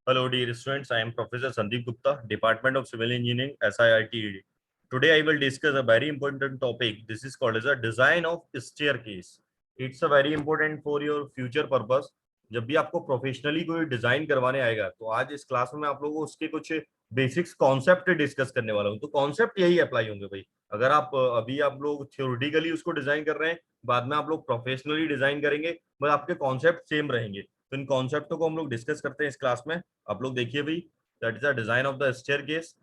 Hello, dear students. I am Professor Sandeep Gupta, Department of Civil Engineering, SIRT. Today, I will discuss a very important topic. This is called as a design of staircase. It's a very important for your future purpose. जब भी आपको professionally कोई design करवाने आएगा तो आज इस class में आप लोगों को उसके कुछ बेसिक्स कॉन्सेप्ट डिस्कस करने वाला हूँ। तो कॉन्सेप्ट यही अप्लाई होंगे भाई। अगर आप अभी आप लोग थ्योरेटिकली उसको डिजाइन कर रहे हैं, बाद में आप लोग प्रोफेशनली डिजाइन करेंगे, बस आपके कॉन्सेप्ट सेम रहेंगे। तो इन कॉन्सेप्टों को हम लोग डिस्कस करते हैं इस क्लास में। आप लोग देखिए भाई, that is the design of the staircase.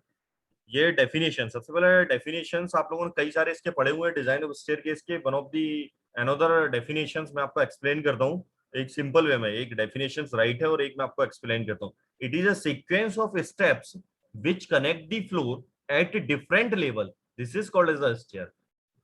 ये डेफिनेशन, सबसे पहले डेफिनेशंस आप लोगों ने कई सारे इसके पढ़े हुए हैं डिजाइन ऑफ स्टेयरकेस के। One of the another definitions मैं आपको एक्सप्लेन करता हूँ एक सिंपल वे में। एक डेफिनेशंस राइट है और एक मैं आपको एक्सप्लेन करता हूँ। It is a sequence of steps which connect the floor at different level, this is called as a stair.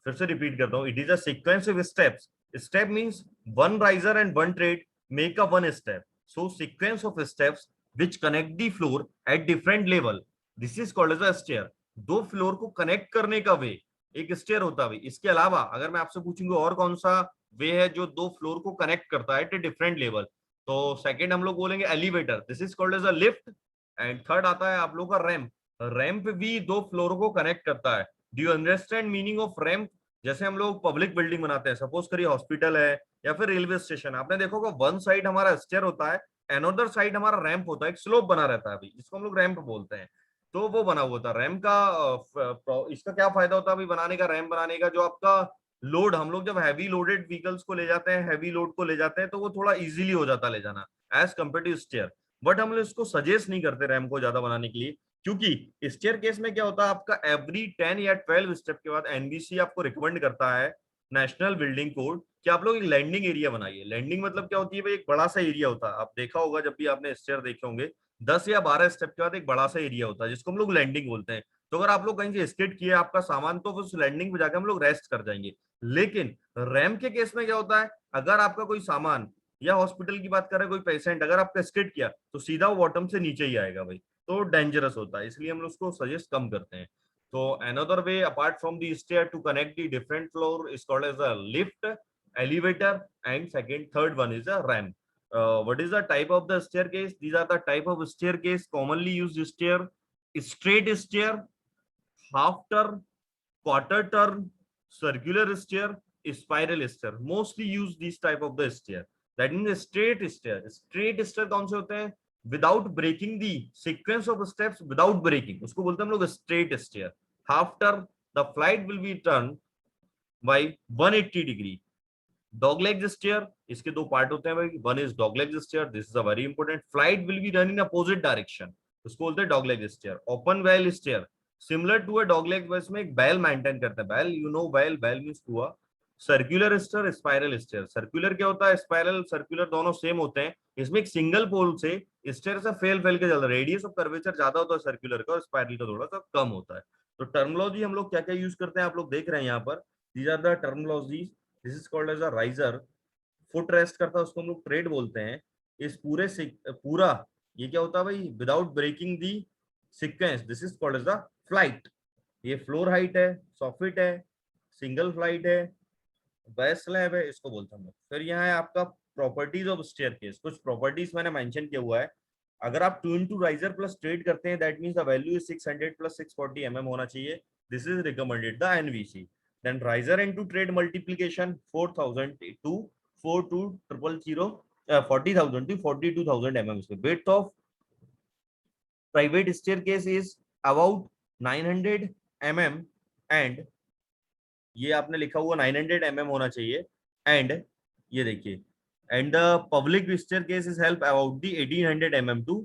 फिर से रिपीट करता हूँ, it is a sequence of steps. Step means one riser and one tread make a one step, so sequence of steps which connect the floor at different level, this is called as a stair। दो floor को connect करने का वे एक stair होता है। इसके अलावा अगर मैं आपसे पूछूंगा और कौन सा वे है जो दो फ्लोर को कनेक्ट करता है एट ए डिफरेंट लेवल, तो सेकंड हम लोग बोलेंगे elevator, this is called as a lift. And third आता है आप लोग का रैंप। रैंप भी दो फ्लोर को कनेक्ट करता है। Do you understand meaning off ramp? जैसे हम लोग पब्लिक बिल्डिंग बनाते हैं, सपोज करिए हॉस्पिटल है या फिर रेलवे स्टेशन, आपने देखा होगा वन साइड हमारा स्टेयर होता है, अनदर साइड हमारा रैंप होता है, एक स्लोप बना रहता है भाई, जिसको हम लोग रैंप बोलते हैं। तो वो बना हुआ था रैंप का। इसका क्या फायदा होता है भाई बनाने का, रैंप बनाने का? जो आपका लोड, हम लोग जब हैवी लोडेड व्हीकल्स को ले जाते हैं, हैवी लोड को ले जाते हैं, तो वो थोड़ा इजीली हो जाता है ले जाना as compare to stair. But हम लोग इसको सजेस्ट नहीं करते रैंप को ज्यादा बनाने के लिए, क्योंकि स्टेयर केस में क्या होता है, आपका एवरी 10 या 12 स्टेप के बाद एनबीसी आपको रिकमेंड करता है, नेशनल बिल्डिंग कोड, कि आप लोग एक लैंडिंग एरिया बनाइए। लैंडिंग मतलब क्या होती है भाई? एक बड़ा सा एरिया होता है। आप देखा होगा जब भी आपने स्टेयर देखे होंगे, 10 या 12 स्टेप के बाद एक बड़ा सा एरिया होता है जिसको हम लोग लैंडिंग बोलते हैं। तो अगर आप लोग कहीं से स्किड किए आपका सामान, तो उस लैंडिंग पे जाकर हम लोग रेस्ट कर जाएंगे। लेकिन रैंप के केस में क्या होता है, अगर आपका कोई सामान, या हॉस्पिटल की बात कर रहे हैं, कोई पेशेंट अगर आपका स्किड किया तो सीधा वो बॉटम से नीचे ही आएगा भाई, तो डेंजरस होता है, इसलिए हम लोग उसको सजेस्ट कम करते हैं। तो another way apart from the stair to connect the different floor is called as a lift, elevator, and third one is a ramp. What is the type of the staircase? These are the type of staircase commonly used stair: straight stair, half turn, quarter turn, circular stair, spiral stair. Mostly use these type of the stair. That means straight stair. Straight stair कौन से होते हैं? Without breaking the sequence of steps, without breaking, उसको बोलते हैं हम लोग straight stair. Half turn, the flight will be turned by 180 degree. Dog leg stair, इसके दो पार्ट होते हैं भाई, one is dog leg stair, this is a very important. Flight will be run in opposite direction, उसको बोलते हैं dog leg stair. Open well stair, similar to a dog leg, बस में एक बैल मेंटेन करते हैं। बैल, यू नो बैल, बैल मींस कुआ। Circular stair, spiral stair. Circular क्या होता है, स्पाइरल सर्कुलर दोनों सेम होते हैं। इसमें एक सिंगल पोल से स्टेयर से फेल फेल के चलता है। रेडियस ऑफ कर्वेचर ज्यादा होता है सर्कुलर का, और स्पाइरल का थोड़ा सा कम होता है। तो टर्मिनोलॉजी हम लोग क्या क्या यूज करते हैं आप लोग देख रहे हैं यहाँ पर। These are the terminology. This is called as a riser. Foot rest करता है उसको हम लोग ट्रेड बोलते हैं। इस पूरे से पूरा ये क्या होता है भाई, without breaking the sequence, this is called as the flight. ये फ्लोर हाइट है, सॉफिट है, सिंगल फ्लाइट है, बेस स्लैब है, इसको बोलते हैं हम लोग। फिर यहाँ है आपका प्रॉपर्टीज ऑफ स्टेयरकेस। कुछ प्रॉपर्टीज मैंने मेंशन किया हुआ है। अगर आप 2 into राइजर प्लस ट्रेड करते हैं, that means the value is 600 plus 640 होना चाहिए। This is recommended the NBC. Then riser into tread multiplication 4000 to 42000 40,000 to 42,000 width of private staircase is about 900 and ये आपने लिखा हुआ 900 होना चाहिए। एंड ये देखिए, and the public staircase is help about the 1800 to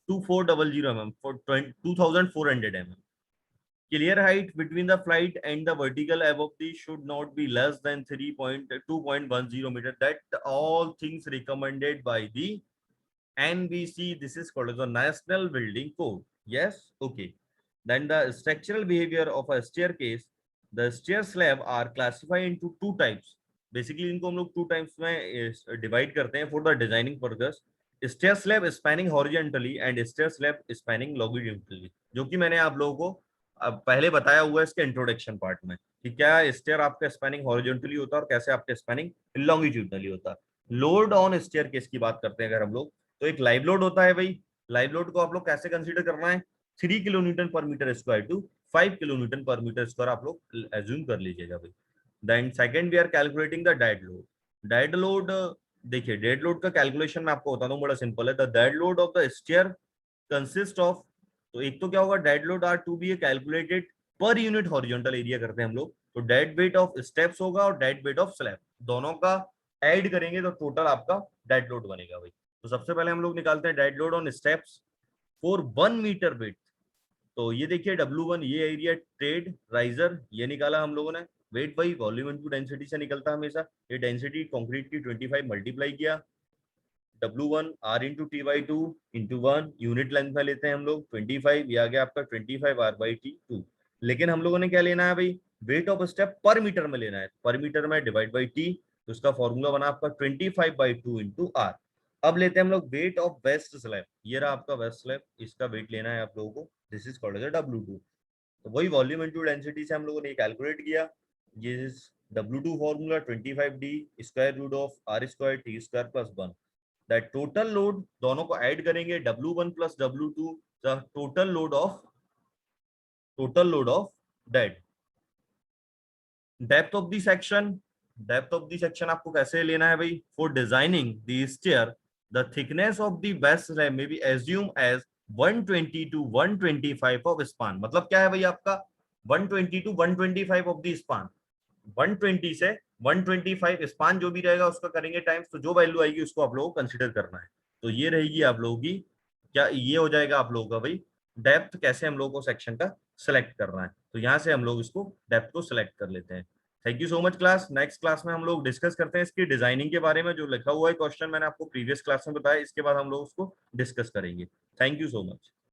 2400 for 2400 Clear height between the flight and the vertical above the should not be less than 2.10 meter. That all things recommended by the NBC. This is called as the National Building Code. Yes, okay. Then the structural behavior of a staircase. The stair slab are classified into two types. Basically इनको हम लोग two types में divide करते हैं for the designing purpose. Stair slab spanning horizontally and stair slab spanning longitudinally, जो कि मैंने आप लोगों को अब पहले बताया हुआ है इसके इंट्रोडक्शन पार्ट में, कि क्या स्टेयर आपका स्पैनिंग हॉरिजॉन्टली होता है और कैसे आपका स्पैनिंग लॉन्गिट्यूडनली होता है। लोड ऑन स्टेयर केस की बात करते हैं अगर हम लोग, तो एक लाइव लोड होता है भाई, लाइव लोड को आप लोग कैसे कंसीडर करना है, 3 kilo newton per metre square to 5 kilo newton per metre square आप लोग एज्यूम कर लीजिएगा भाई। Then second we are calculating the dead load. Dead load, देखिए डेड लोड का कैलकुलेशन मैं आपको बताता हूँ, बड़ा सिंपल है। The dead load of the stair consist of, तो एक तो क्या होगा, dead load are to be calculated per unit horizontal area करते हैं हम लोग, तो डेड वेट ऑफ स्टेप्स होगा और डेड वेट ऑफ स्लैब, दोनों का ऐड करेंगे तो टोटल आपका डेड लोड बनेगा भाई। तो सबसे पहले हम लोग निकालते हैं dead load on steps for 1 metre weight. तो ये देखिए W1 ये एरिया ट्रेड राइजर ये निकाला हम लोगों ने, weight by volume into density से निकलता है हमेशा। ये डेंसिटी कंक्रीट की 25 मल्टीप्लाई किया, W1 R into T by two into 1 unit length में लेते हैं हम लोग 25, ये आ गया आपका 25 R बाई टी 2। लेकिन हम लोगों ने क्या लेना है भाई, वेट ऑफ स्टेप पर मीटर में लेना है, पर मीटर में डिवाइड बाई टी, तो उसका फॉर्मूला बना आपका 25/2 इंटू R। अब लेते हैं हम लोग वेट ऑफ वेस्ट स्लैब, ये रहा आपका वेस्ट स्लैब, इसका वेट लेना है आप लोगों को, this is called as W2। तो वही वॉल्यूम इनटू डेंसिटी से हम लोगों ने कैलकुलेट किया, ये W2 formula 25D square root of R square T square plus 1, that total load, दोनों को ऐड करेंगे W1 plus W2, the total load of dead. Depth of the section, depth of the section आपको कैसे लेना है भाई, for designing the stair the thickness of the base slab में we assume as 120 to 125 of span. मतलब क्या है भाई आपका 120 टू 125 ऑफ द स्पान, 120 से 125 स्पान जो भी रहेगा उसका करेंगे टाइम्स, तो जो वैल्यू आएगी उसको आप लोगों को कंसीडर करना है। तो ये रहेगी आप लोगों की, क्या ये हो जाएगा आप लोगों का भाई डेप्थ, कैसे हम लोगों को सेक्शन का सिलेक्ट करना है, तो यहाँ से हम लोग इसको डेप्थ को सिलेक्ट कर लेते हैं। Thank you so much class. Next class में हम लोग डिस्कस करते हैं इसकी डिजाइनिंग के बारे में, जो लिखा हुआ है क्वेश्चन मैंने आपको प्रीवियस क्लास में बताया, इसके बाद हम लोग उसको डिस्कस करेंगे। Thank you so much.